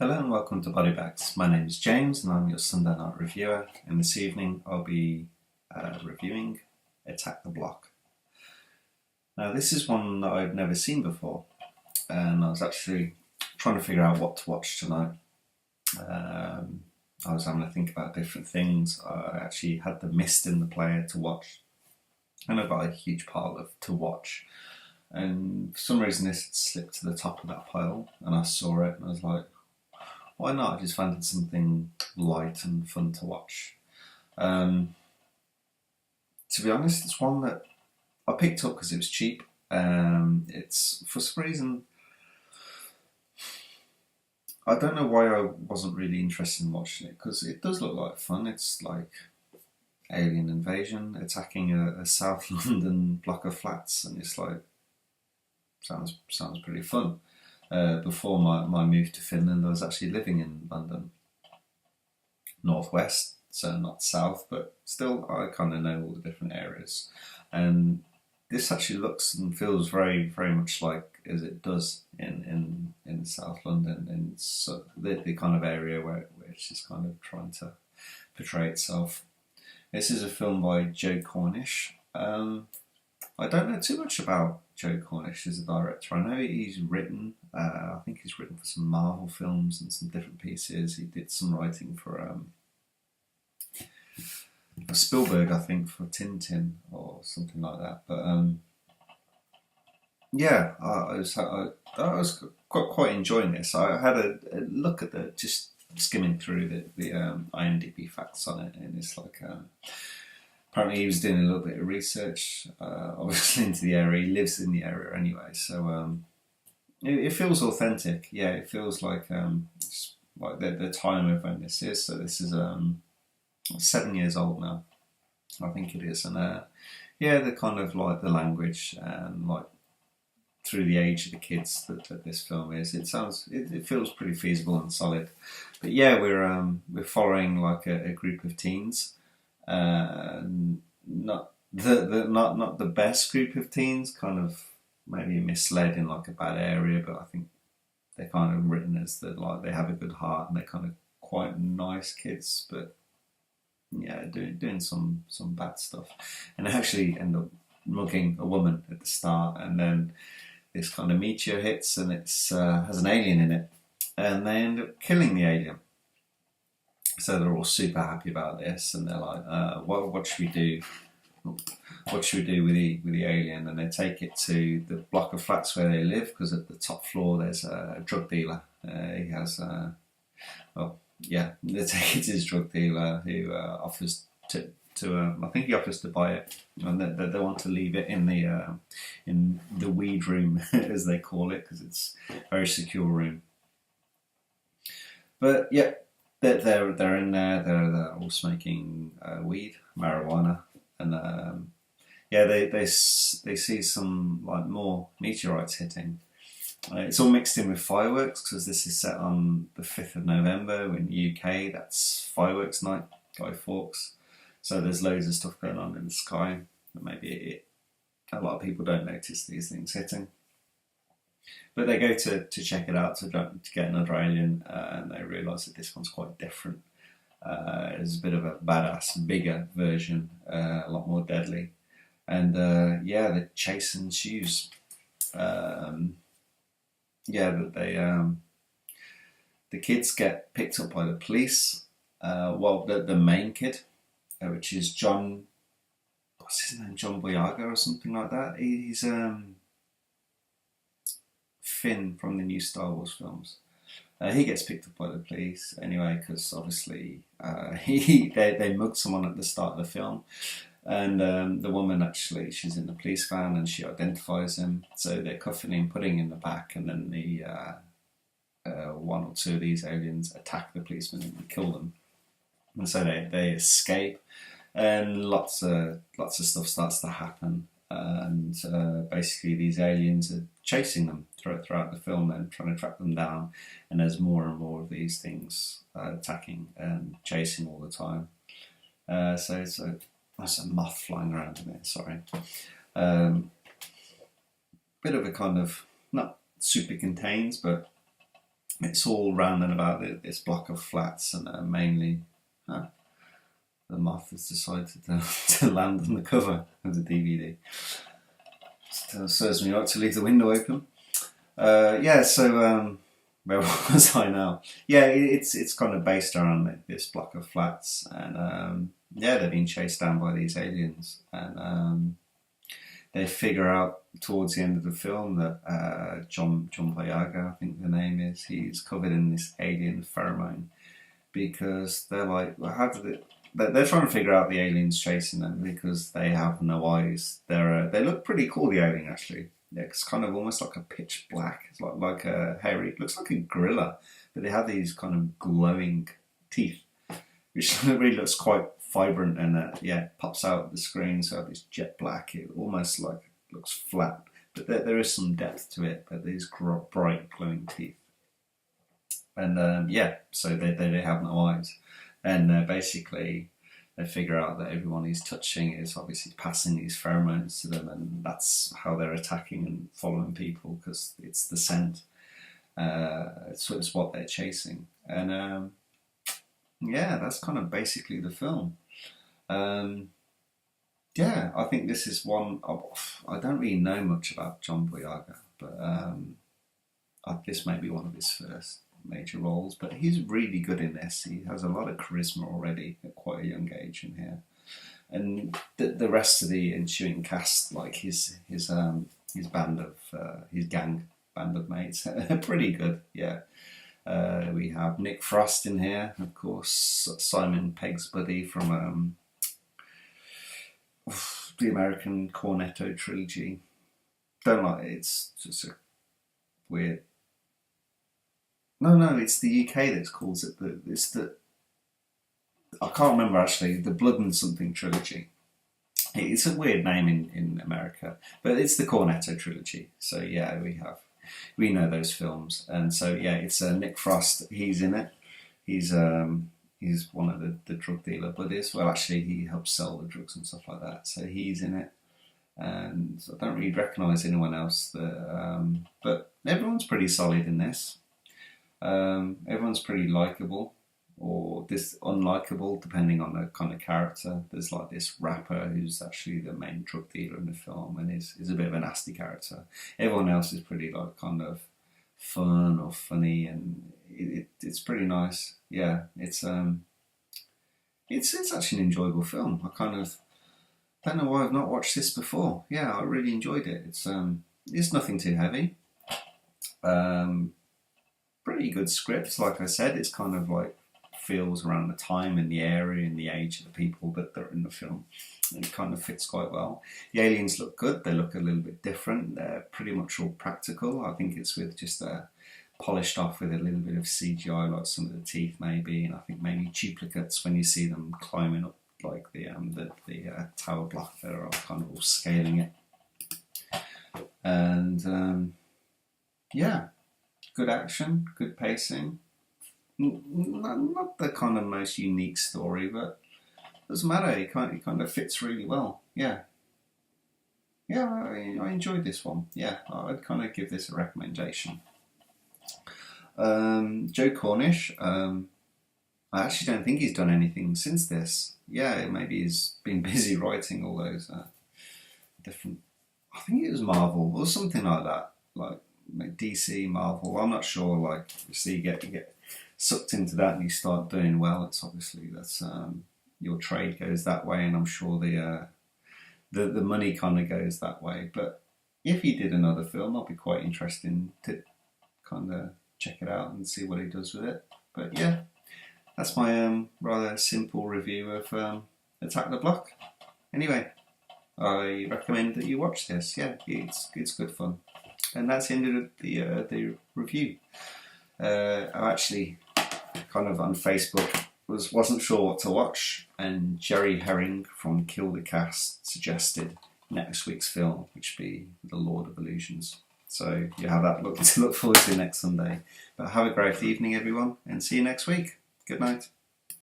Hello and welcome to Body Bags. My name is James and I'm your Sunday night reviewer, and this evening I'll be reviewing Attack the Block. Now this is one that I've never seen before, and I was actually trying to figure out what to watch tonight. I was having to think about different things. I actually had The Mist in the player to watch, and I've got a huge pile of to watch, and for some reason this had slipped to the top of that pile and I saw it and I was like, why not? I just fancied something light and fun to watch. To be honest, it's one that I picked up because it was cheap. It's, for some reason, I don't know why I wasn't really interested in watching it, because it does look like fun. It's like alien invasion, attacking a South London block of flats, and it's like, sounds pretty fun. Before my move to Finland, I was actually living in London, northwest, so not south, but still I kind of know all the different areas. And this actually looks and feels very, very much like as it does in South London, in so the kind of area where it's just kind of trying to portray itself. This is a film by Joe Cornish. I don't know too much about Joe Cornish as a director. I know he's written, I think he's written for some Marvel films and some different pieces. He did some writing for Spielberg, I think, for Tintin or something like that. But yeah, I was quite enjoying this. I had a look at just skimming through the IMDb facts on it, and it's like apparently he was doing a little bit of research, obviously into the area. He lives in the area anyway, so it feels authentic. Yeah, it feels like the time of when this is. So this is 7 years old now, I think it is, and yeah, the kind of like the language and like through the age of the kids that this film is, it feels pretty feasible and solid. But yeah, we're following like a group of teens. Not the best group of teens, kind of maybe misled in like a bad area, but I think they're kind of written as that like they have a good heart and they're kind of quite nice kids, but yeah, doing some bad stuff, and they actually end up mugging a woman at the start, and then this kind of meteor hits and it's has an alien in it, and they end up killing the alien. So they're all super happy about this, and they're like, "What should we do? What should we do with the alien?" And they take it to the block of flats where they live, because at the top floor there's a drug dealer. He has, they take it to his drug dealer, who offers to I think he offers to buy it, and they want to leave it in the weed room, as they call it, because it's a very secure room. But yeah. They're in there. They're all smoking weed, marijuana, and yeah, they see some like more meteorites hitting. It's all mixed in with fireworks, because this is set on the 5th of November in the UK. That's fireworks night, Guy Fawkes. So there's loads of stuff going on in the sky. But maybe a lot of people don't notice these things hitting. But they go to check it out to get another alien, and they realise that this one's quite different. It's a bit of a badass, bigger version, a lot more deadly. And yeah, the chase ensues. Yeah, but the kids get picked up by the police. Well, the main kid, which is John, what's his name, John Boyega or something like that. He's Finn from the new Star Wars films. He gets picked up by the police anyway, because obviously they mugged someone at the start of the film, and the woman, actually, she's in the police van and she identifies him, so they're cuffing him, putting him in the back, and then the one or two of these aliens attack the policeman and kill them, and so they escape, and lots of stuff starts to happen. And basically these aliens are chasing them throughout the film and trying to track them down, and there's more and more of these things attacking and chasing all the time. So that's a moth flying around in it, sorry. Bit of a kind of, not super contained, but It's all round and about this block of flats, and mainly the moth has decided to land on the cover of the DVD. Still serves me right to leave the window open. So where was I now? Yeah, it's kind of based around this block of flats, and they're being chased down by these aliens, and they figure out towards the end of the film that John Boyega, I think the name is, he's covered in this alien pheromone, because they're like, well, how did it? They're trying to figure out the aliens chasing them because they have no eyes. They look pretty cool, the alien, actually. Yeah, it's kind of almost like a pitch black. It's like a hairy. It looks like a gorilla, but they have these kind of glowing teeth, which really looks quite vibrant, and it pops out of the screen. So this jet black, it almost like looks flat, but there is some depth to it. But these bright glowing teeth, and so they have no eyes, and basically they figure out that everyone he's touching is obviously passing these pheromones to them, and that's how they're attacking and following people, because it's the scent. It's what they're chasing, and that's kind of basically the film. I think this is one I don't really know much about John Boyega, but this may be one of his first major roles, but he's really good in this. He has a lot of charisma already at quite a young age in here, and the rest of the ensuing cast, like his band of his gang band of mates, are pretty good. We have Nick Frost in here, of course, Simon Pegg's buddy from the American Cornetto trilogy. Don't like it. It's just a weird. No, it's the UK that calls it I can't remember actually, the Blood and Something trilogy. It's a weird name in America, but it's the Cornetto trilogy. So we know those films, and so it's Nick Frost. He's in it. He's one of the drug dealer buddies. Well, actually, he helps sell the drugs and stuff like that. So he's in it, and I don't really recognise anyone else. But everyone's pretty solid in this. Everyone's pretty likeable, or unlikable, depending on the kind of character. There's like this rapper who's actually the main drug dealer in the film, and is a bit of a nasty character. Everyone else is pretty like kind of fun or funny, and it's pretty nice. Yeah, it's actually an enjoyable film. I kind of don't know why I've not watched this before. Yeah, I really enjoyed it. It's nothing too heavy. Pretty good script, like I said. It's kind of like feels around the time and the area and the age of the people that are in the film. And it kind of fits quite well. The aliens look good. They look a little bit different. They're pretty much all practical. I think it's with just polished off with a little bit of CGI, like some of the teeth maybe, and I think maybe duplicates when you see them climbing up like the tower block. They're all kind of all scaling it. And good action, good pacing. Not the kind of most unique story, but it doesn't matter. It kind of fits really well. I enjoyed this one. I'd kind of give this a recommendation. Joe Cornish, I actually don't think he's done anything since this. Maybe he's been busy writing all those different. I think it was Marvel or something like that, like DC, Marvel. I'm not sure. Like, you see, you get sucked into that and you start doing well. It's obviously that's your trade goes that way, and I'm sure the money kind of goes that way. But if he did another film, I'd be quite interested to kind of check it out and see what he does with it. But that's my rather simple review of Attack the Block. Anyway, I recommend that you watch this. It's good fun. And that's the end of the review. I actually kind of on Facebook wasn't sure what to watch, and Jerry Herring from Kill the Cast suggested next week's film, which would be The Lord of Illusions. So you have that to look forward to next Sunday. But have a great evening, everyone, and see you next week. Good night.